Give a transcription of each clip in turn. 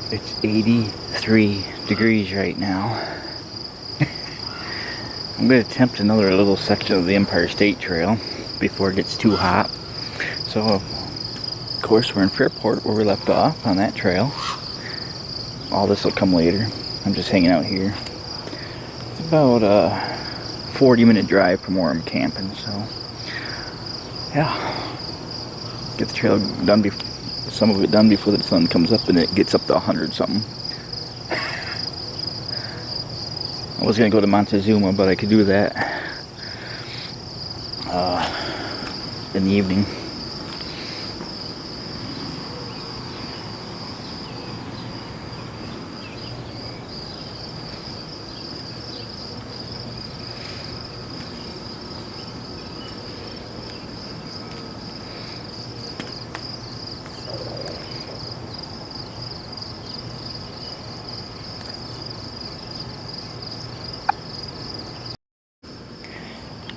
It's 83 degrees right now. I'm going to attempt another little section of the Empire State Trail before it gets too hot. So, of course, we're in Fairport where we left off on that trail. All this will come later. I'm just hanging out here. It's about a 40-minute drive from where I'm camping, so yeah. Get the trail done, some of it done before the sun comes up and it gets up to 100 something. I was going to go to Montezuma, but I could do that in the evening.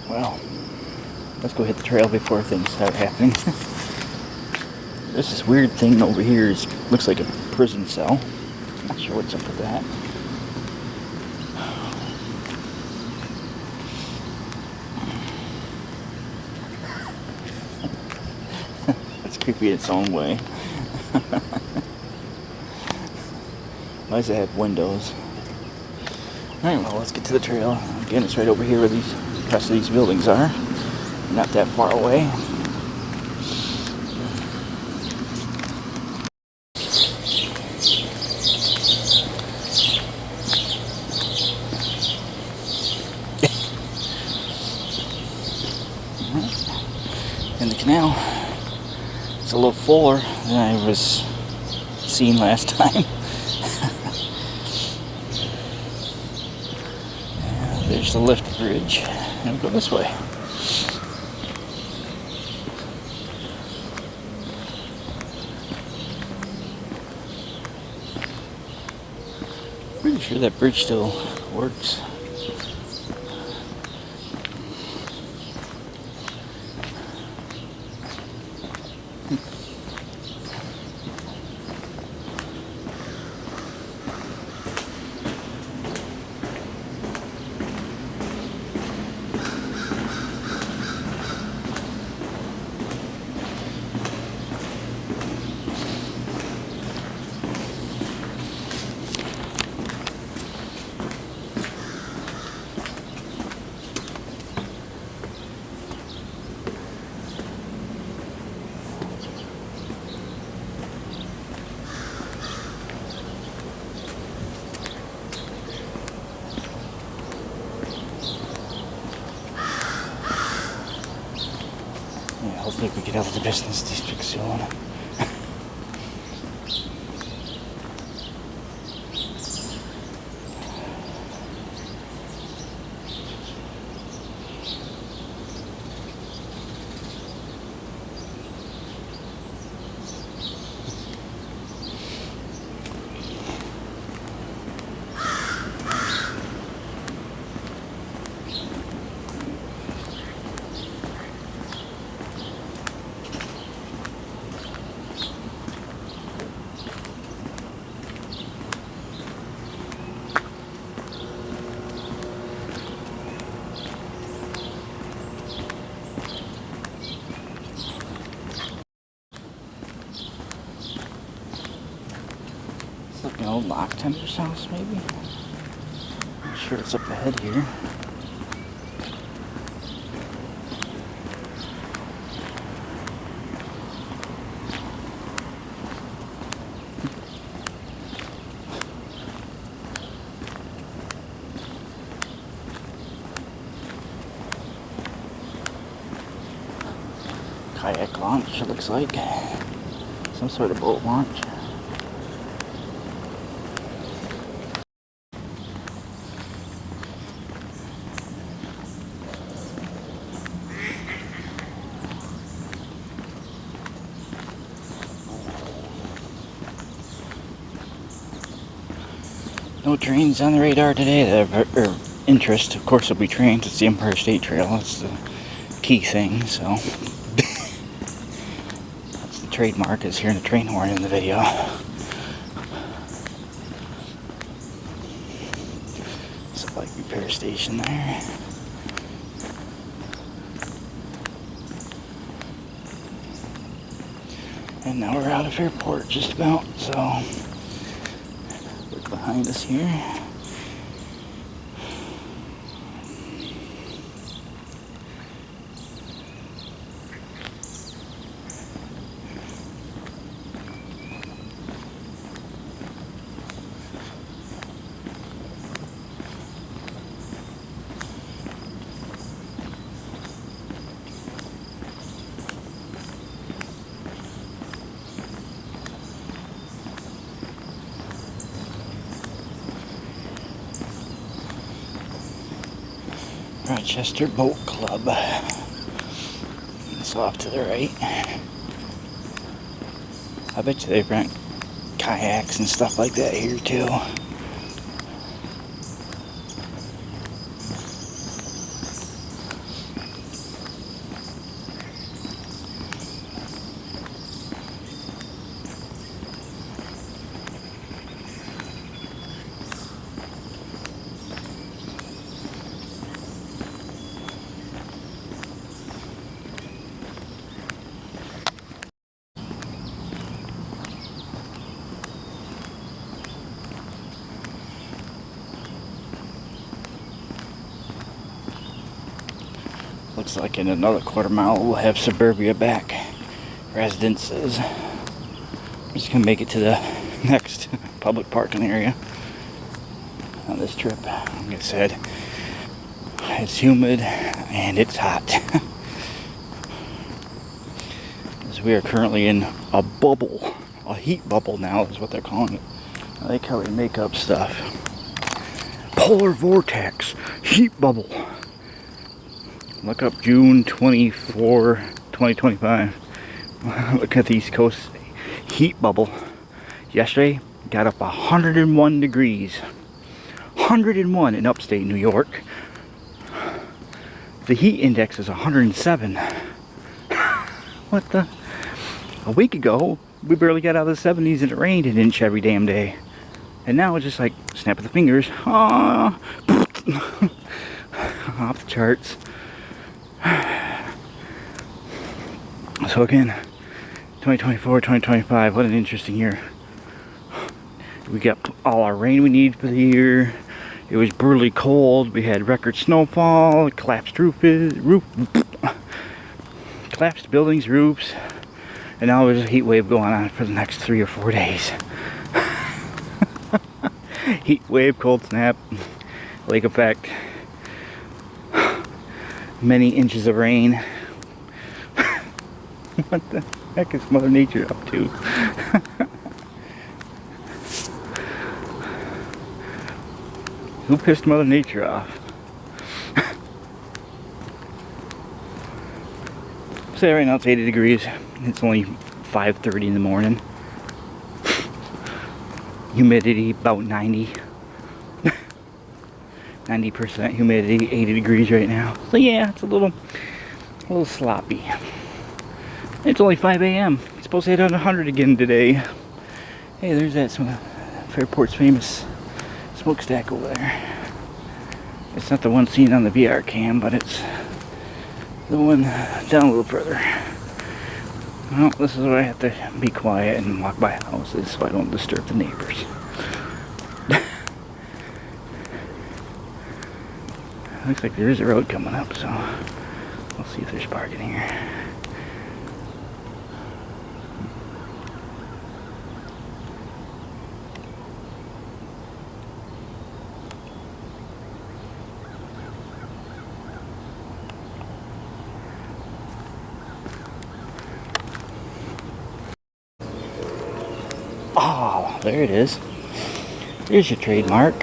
Well, let's go hit the trail before things start happening. There's this weird thing over here. It looks like a prison cell. Not sure what's up with that. It's creepy in its own way. Why does it have windows? Alright, well, let's get to the trail. Again, it's right over here where the rest of these buildings are. Not that far away. And the canal, it's a little fuller than I was seeing last time. There's the lift bridge. And we'll go this way. Pretty sure that bridge still works. Yeah, hopefully we get out of the business district soon. It's like an old lock tender's house, maybe? I'm sure it's up ahead here. Kayak launch, it looks like. Some sort of boat launch. No trains on the radar today that have interest. Of course, there'll be trains. It's the Empire State Trail. That's the key thing, so. That's the trademark, is hearing a train horn in the video. repair station there. And now we're out of airport just about, so look behind us here. Rochester Boat Club. It's off to the right. I bet you they rent kayaks and stuff like that here too. Looks like in another quarter mile we'll have Suburbia back residences. I'm just gonna make it to the next public parking area on this trip. Like I said, it's humid and it's hot. As we are currently in a bubble, a heat bubble now is what they're calling it. I like how they make up stuff. Polar vortex, heat bubble. Look up June 24, 2025. Look at the East Coast heat bubble. Yesterday, got up 101 degrees. 101 in upstate New York. The heat index is 107. What the? A week ago, we barely got out of the 70s and it rained an inch every damn day. And now it's just like, snap of the fingers. Off the charts. So again, 2024, 2025, what an interesting year. We got all our rain we need for the year. It was brutally cold. We had record snowfall, collapsed collapsed buildings, roofs, and now there's a heat wave going on for the next 3 or 4 days. Heat wave, cold snap, lake effect, many inches of rain. What the heck is Mother Nature up to? Who pissed Mother Nature off? Say right now it's 80 degrees. It's only 5:30 in the morning. Humidity about 90. 90% humidity, 80 degrees right now. So yeah, it's a little sloppy. It's only 5 a.m. It's supposed to hit on 100 again today. Hey, there's that Fairport's famous smokestack over there. It's not the one seen on the VR cam, but it's the one down a little further. Well, this is where I have to be quiet and walk by houses so I don't disturb the neighbors. Looks like there is a road coming up, so we'll see if there's parking here. Oh, there it is. There's your trademark.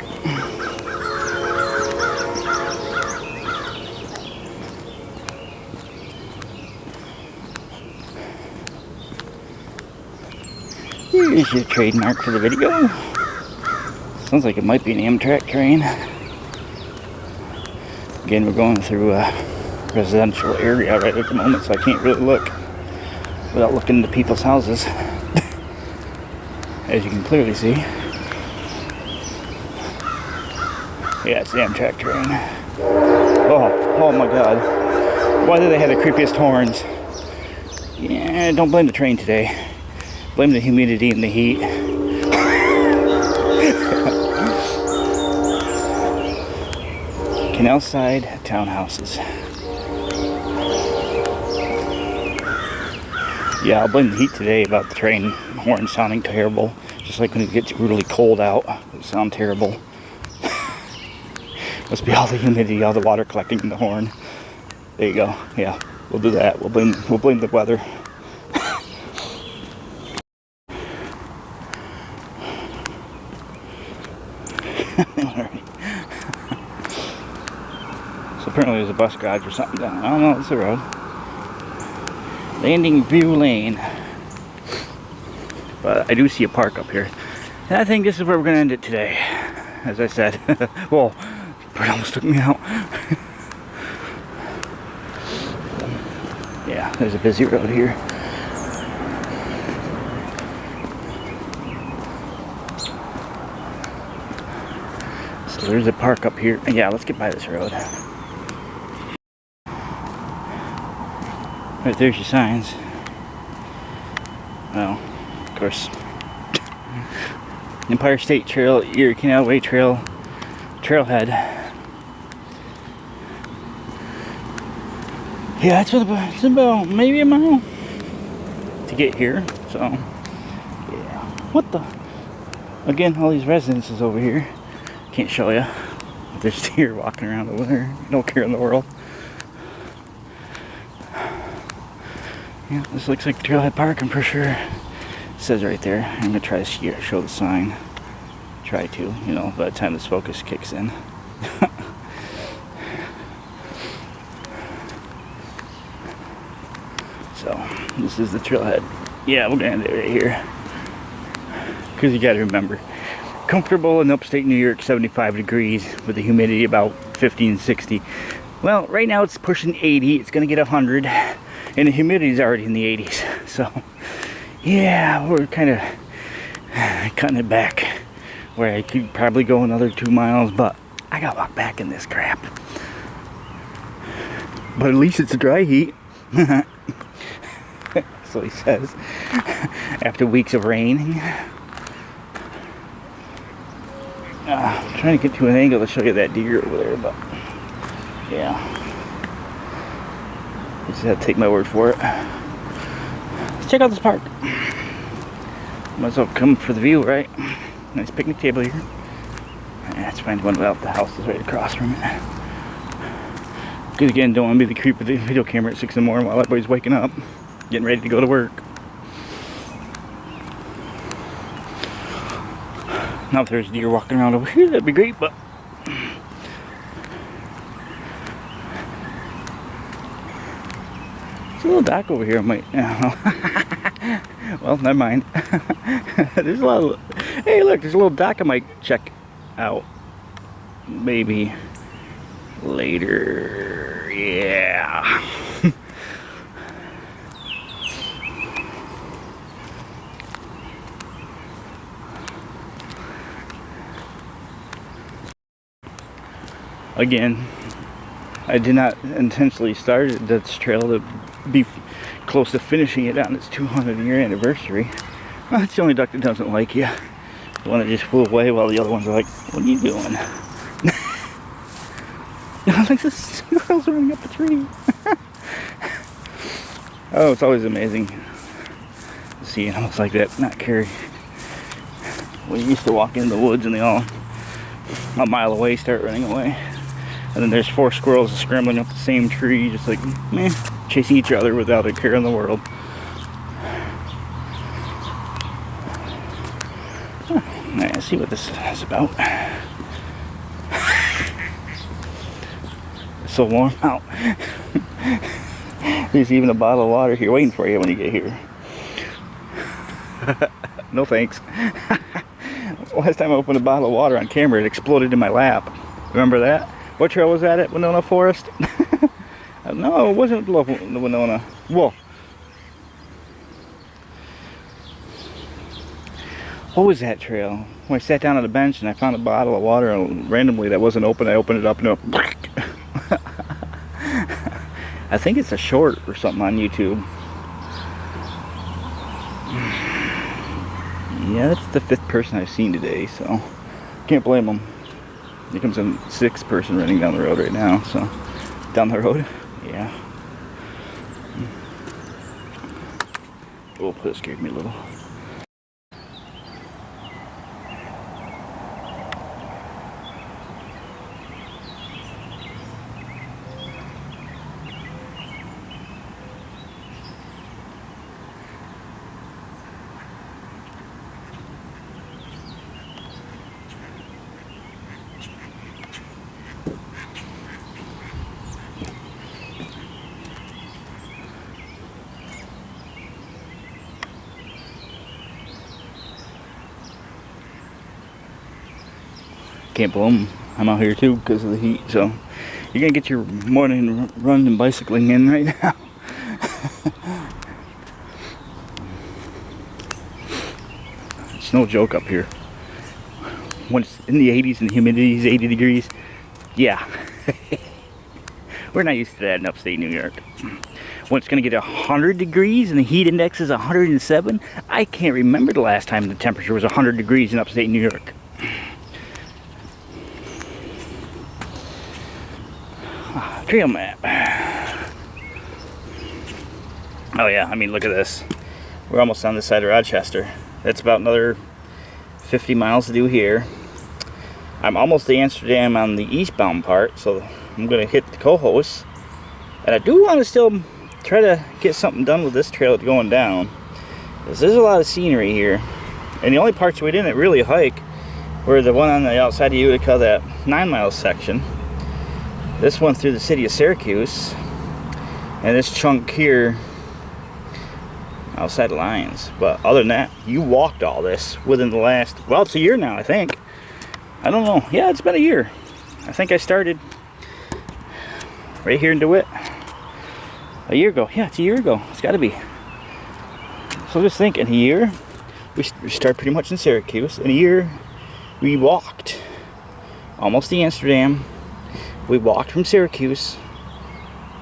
Here's your trademark for the video. Sounds like it might be an Amtrak train. Again, we're going through a residential area right at the moment, so I can't really look without looking into people's houses. As you can clearly see. Yeah, it's the Amtrak train. Oh my god. Why do they have the creepiest horns? Yeah, don't blame the train today. Blame the humidity and the heat. Canal side townhouses. Yeah, I'll blame the heat today about the train horn sounding terrible. Just like when it gets brutally cold out, it sounds terrible. Must be all the humidity, all the water collecting in the horn. There you go. Yeah, we'll do that. We'll blame the weather. Alright. So apparently there's a bus garage or something down. I don't know, it's the road. Landing View Lane. But I do see a park up here. And I think this is where we're going to end it today. As I said. Whoa, bird almost took me out. Yeah, there's a busy road here. So there's a park up here. Yeah, let's get by this road. Right there's your signs. Well, of course. Empire State Trail, Erie Canal Way Trail, Trailhead. Yeah, it's about maybe a mile to get here. So, yeah. What the? Again, all these residences over here. Can't show you. There's deer walking around over there. No care in the world. Yeah, this looks like Trailhead Parking for sure. It says right there. I'm gonna try to show the sign. Try to, you know, by the time this focus kicks in. So, this is the trailhead. Yeah, we're gonna end it right here. Because you gotta remember, comfortable in upstate New York, 75 degrees with the humidity about 50 and 60. Well, right now it's pushing 80. It's gonna get 100. And the humidity is already in the 80s. So, yeah, we're kind of cutting it back. Where I could probably go another 2 miles, but I gotta walk back in this crap. But at least it's a dry heat. So he says. After weeks of rain. I'm trying to get to an angle to show you that deer over there, but yeah. Just have to take my word for it. Let's check out this park. Might as well come for the view, right? Nice picnic table here. Let's find one without the house is right across from it. Because again, don't want to be the creep with the video camera at 6 in the morning while everybody's waking up, getting ready to go to work. Now if there's deer walking around over here, that'd be great, but there's a little dock over here. I might. Well, never mind. There's a lot of. Hey, look, there's a little dock I might check out. Maybe later. Yeah. Again, I did not intentionally start this trail to be close to finishing it on its 200-year anniversary. Well, that's the only duck that doesn't like you. The one that just flew away while the other ones are like, what are you doing? Like the squirrels running up a tree. Oh, it's always amazing to see animals like that not carry. We used to walk in the woods and they all a mile away start running away. And then there's 4 squirrels scrambling up the same tree, just like, meh, chasing each other without a care in the world. Let's see what this is about. It's so warm out. There's even a bottle of water here waiting for you when you get here. No thanks. Last time I opened a bottle of water on camera, it exploded in my lap. Remember that? What trail was that at? Winona Forest? No, it wasn't Winona. Whoa. What was that trail? When I sat down on the bench and I found a bottle of water and randomly that wasn't open, I opened it up and I think it's a short or something on YouTube. Yeah, that's the 5th person I've seen today, so can't blame them. Here comes a 6th person running down the road right now, so down the road, yeah. Oh, that scared me a little. Can't blame them. I'm out here too because of the heat, so you're gonna get your morning run and bicycling in right now. It's no joke up here. When it's in the 80s and the humidity is 80 degrees, yeah. We're not used to that in upstate New York. When it's gonna get 100 degrees and the heat index is 107, I can't remember the last time the temperature was 100 degrees in upstate New York. Trail map. Oh yeah, I mean, look at this. We're almost on this side of Rochester. That's about another 50 miles to do here. I'm almost to Amsterdam on the eastbound part, so I'm gonna hit the Cohoes. And I do want to still try to get something done with this trail going down, because there's a lot of scenery here. And the only parts we didn't really hike were the one on the outside of Utica, that 9-mile section. This one through the city of Syracuse, and this chunk here outside the lines. But other than that, you walked all this within the last, well, it's a year now, I think. I don't know. Yeah, it's been a year. I think I started right here in DeWitt a year ago. Yeah, it's a year ago. It's got to be. So just think, in a year, we start pretty much in Syracuse. In a year, we walked almost to Amsterdam. We walked from Syracuse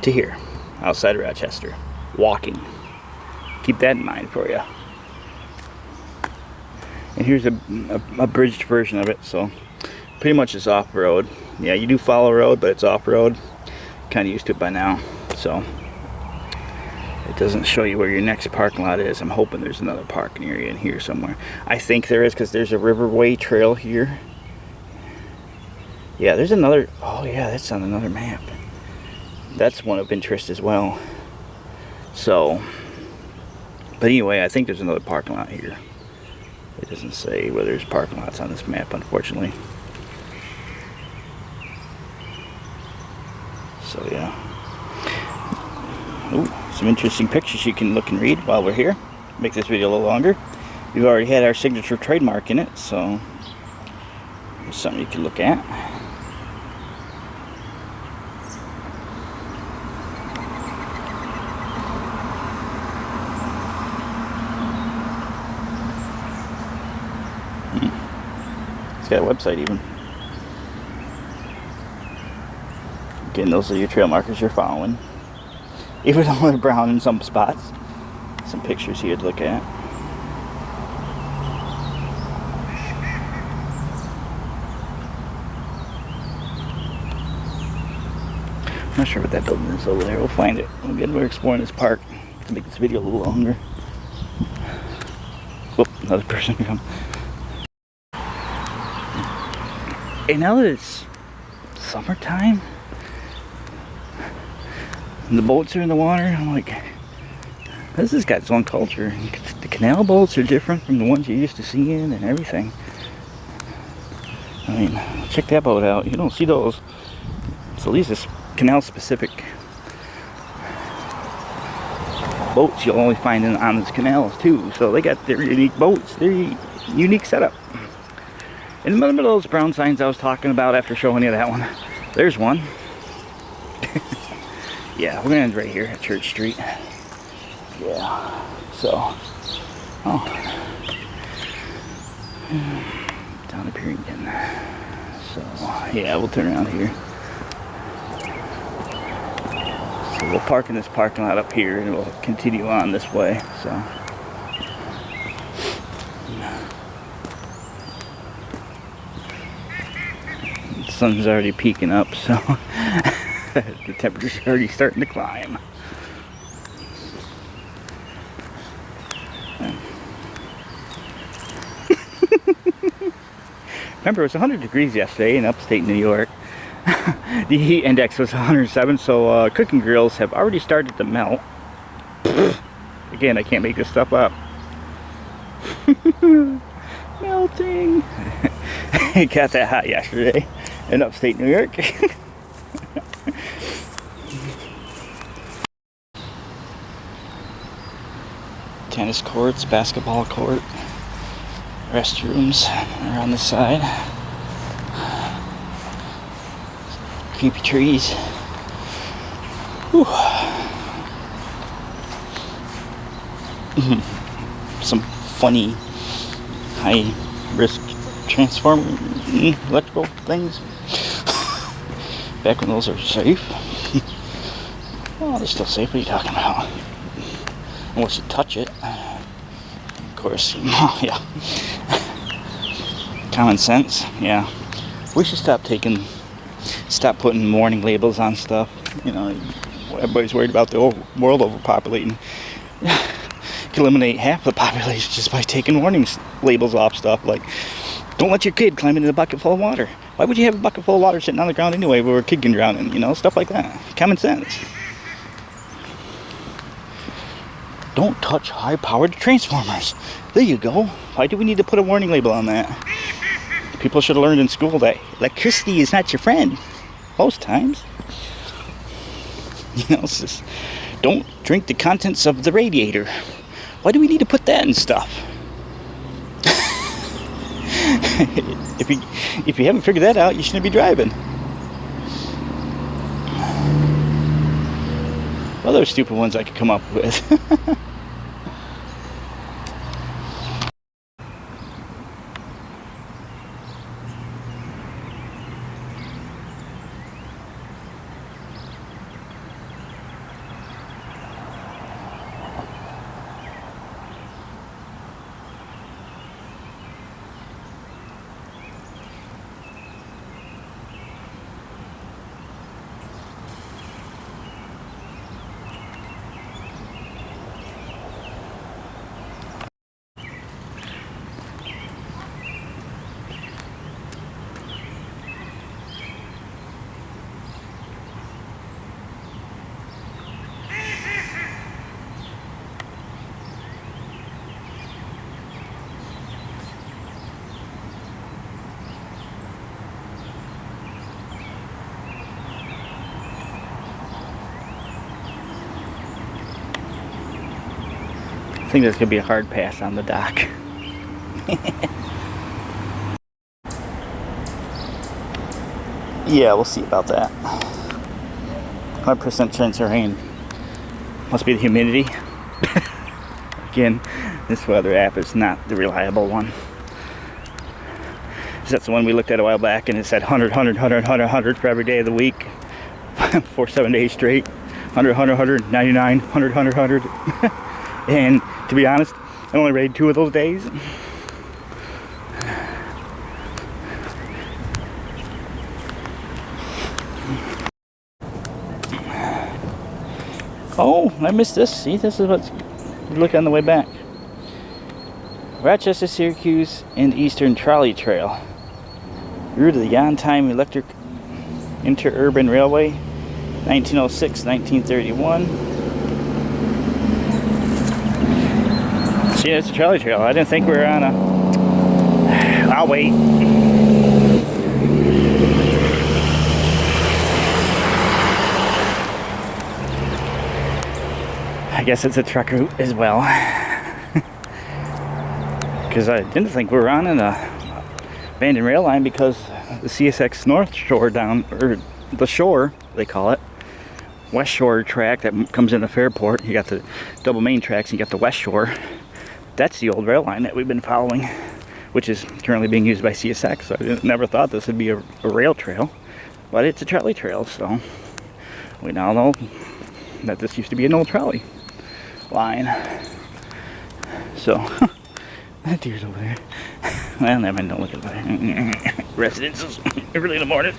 to here, outside of Rochester. Walking. Keep that in mind for you. And here's a bridged version of it, so pretty much it's off-road. Yeah, you do follow road, but it's off-road. Kind of used to it by now, so it doesn't show you where your next parking lot is. I'm hoping there's another parking area in here somewhere. I think there is, because there's a Riverway Trail here. Yeah, there's another. Oh yeah, that's on another map. That's one of interest as well. So, but anyway, I think there's another parking lot here. It doesn't say whether there's parking lots on this map, unfortunately. So yeah. Ooh, some interesting pictures you can look and read while we're here. Make this video a little longer. We've already had our signature trademark in it, so there's something you can look at. It's got a website even. Again, those are your trail markers you're following. Even though they're brown in some spots. Some pictures here to look at. I'm not sure what that building is over there. We'll find it. Again, we're exploring this park to make this video a little longer. Whoop, another person come. And now that it's summertime and the boats are in the water, I'm like, this has got its own culture. The canal boats are different from the ones you're used to seeing and everything. I mean, check that boat out. You don't see those. So these are canal specific boats you'll only find on these canals too. So they got their unique boats, their unique setup. In the middle of those brown signs I was talking about after showing you that one, there's one. Yeah, we're gonna end right here at Church Street. Yeah, so, oh. Down up here again. So, yeah, we'll turn around here. So we'll park in this parking lot up here and we'll continue on this way. So. The sun's already peeking up, so the temperature's already starting to climb. Remember, it was 100 degrees yesterday in upstate New York. The heat index was 107, so cooking grills have already started to melt. Again, I can't make this stuff up. Melting. It got that hot yesterday in upstate New York. Tennis courts, basketball court, restrooms are on the side. Creepy trees. Whew. Some funny high risk transformer electrical things. Back when those are safe. Oh, they're still safe. What are you talking about? Unless you touch it. Of course. Oh, yeah. Common sense. Yeah. We should stop putting warning labels on stuff. You know, everybody's worried about the world overpopulating. You can eliminate half the population just by taking warning labels off stuff. Like, don't let your kid climb into a bucket full of water. Why would you have a bucket full of water sitting on the ground anyway where a kid can drown in? You know, stuff like that. Common sense. Don't touch high-powered transformers. There you go. Why do we need to put a warning label on that? People should have learned in school that electricity is not your friend. Most times. You know, it's just, don't drink the contents of the radiator. Why do we need to put that in stuff? If you haven't figured that out, you shouldn't be driving. Other stupid ones I could come up with. I think there's going to be a hard pass on the dock. Yeah, we'll see about that. 100% chance of rain. Must be the humidity. Again, this weather app is not the reliable one. That's the one we looked at a while back and it said 100, 100, 100, 100, 100 for every day of the week. For 7 days straight. 100, 100, 100, 99, 100, 100, 100. And to be honest, I only rated 2 of those days. Oh, I missed this. See, this is what's look on the way back. Rochester, Syracuse, and Eastern Trolley Trail. Route of the on-time electric interurban railway, 1906-1931. See, it's a trolley trail. I didn't think we were on a... I'll wait. I guess it's a truck route as well. Because I didn't think we were on an abandoned rail line because the CSX North Shore down, or the shore, they call it, West Shore track that comes into Fairport. You got the double main tracks and you got the West Shore. That's the old rail line that we've been following. which is currently being used by CSX. So I never thought this would be a rail trail, but it's a trolley trail. So we now know that this used to be an old trolley line. So that deer's over there. Well, never mind, don't look at that. Residences early in the morning.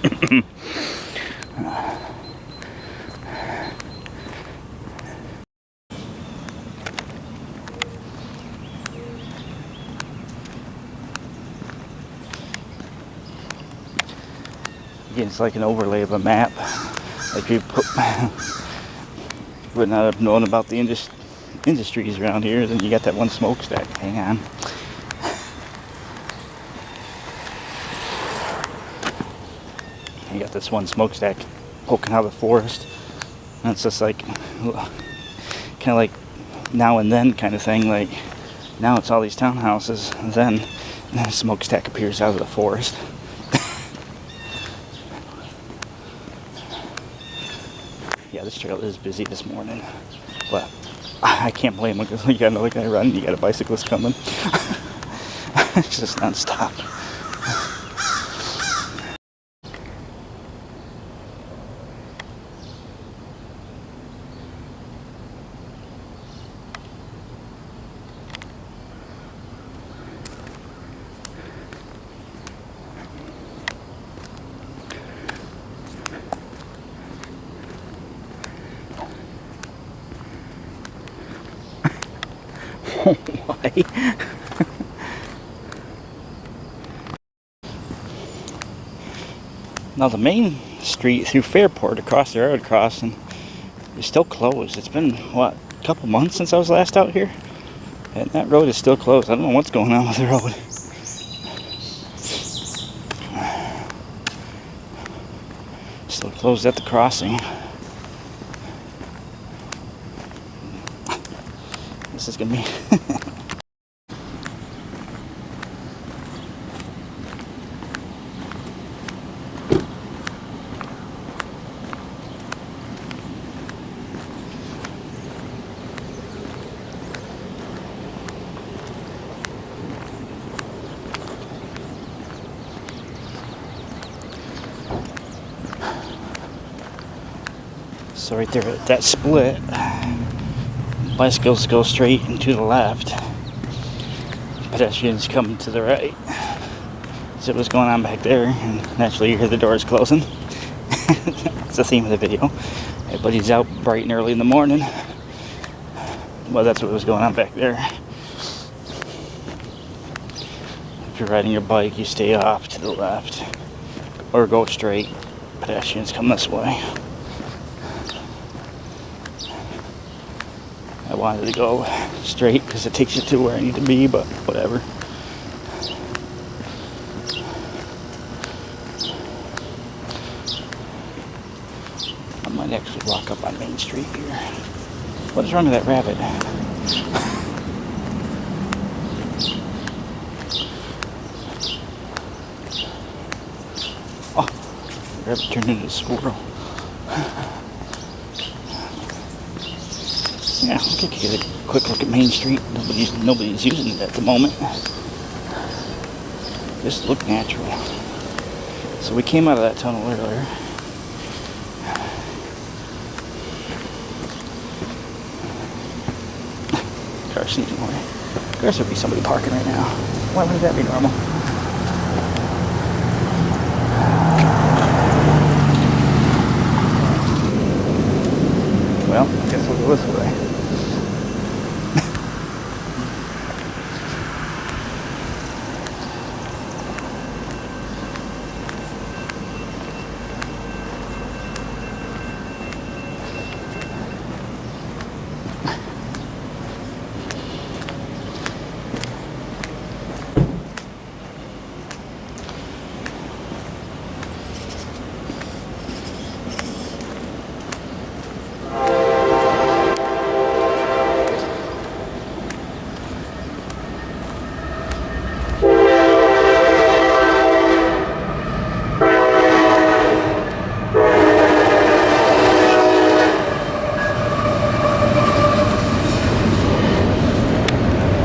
Again, it's like an overlay of a map. Like you would not have known about the industries around here. Then you got that one smokestack. Hang on. You got this one smokestack poking out of the forest. And it's just like, kind of like now and then kind of thing. Like now it's all these townhouses, and then a smokestack appears out of the forest. Yeah, this trail is busy this morning, but I can't blame them because you got another guy running, you got a bicyclist coming. It's just non-stop. Why? Now the main street through Fairport across the road crossing is still closed. It's been, what, a couple months since I was last out here? And that road is still closed. I don't know what's going on with the road. Still closed at the crossing. This is gonna be so right there at that split, bicycles go straight and to the left. Pedestrians come to the right. So what's going on back there, and naturally you hear the doors closing. That's the theme of the video. Everybody's out bright and early in the morning. Well, that's what was going on back there. If you're riding your bike, you stay off to the left or go straight. Pedestrians come this way. I wanted to go straight because it takes you to where I need to be, but whatever. I might actually walk up on Main Street here. What is wrong with that rabbit? Oh, the rabbit turned into a squirrel. Yeah, I could get a quick look at Main Street. Nobody's using it at the moment. Just look natural. So we came out of that tunnel earlier. Car sneaking away. Of course there'd be somebody parking right now. Why would that be normal? Well, I guess we'll go this way.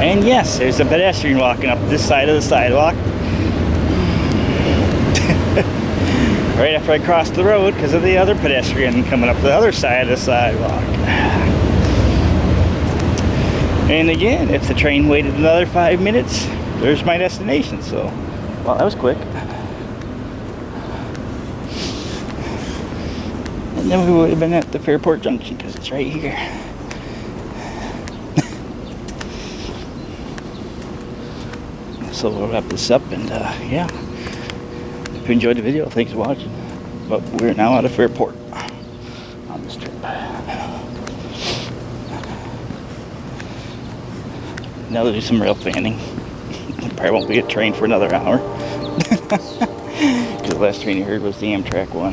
And yes, there's a pedestrian walking up this side of the sidewalk. Right after I crossed the road because of the other pedestrian coming up the other side of the sidewalk. And again, if the train waited another 5 minutes, there's my destination. So, well, that was quick. And then we would have been at the Fairport Junction because it's right here. So we'll wrap this up, and yeah, if you enjoyed the video, thanks for watching. But we're now out of Fairport on this trip. Now to do some rail fanning. Probably won't be a train for another hour. Because the last train you heard was the Amtrak one.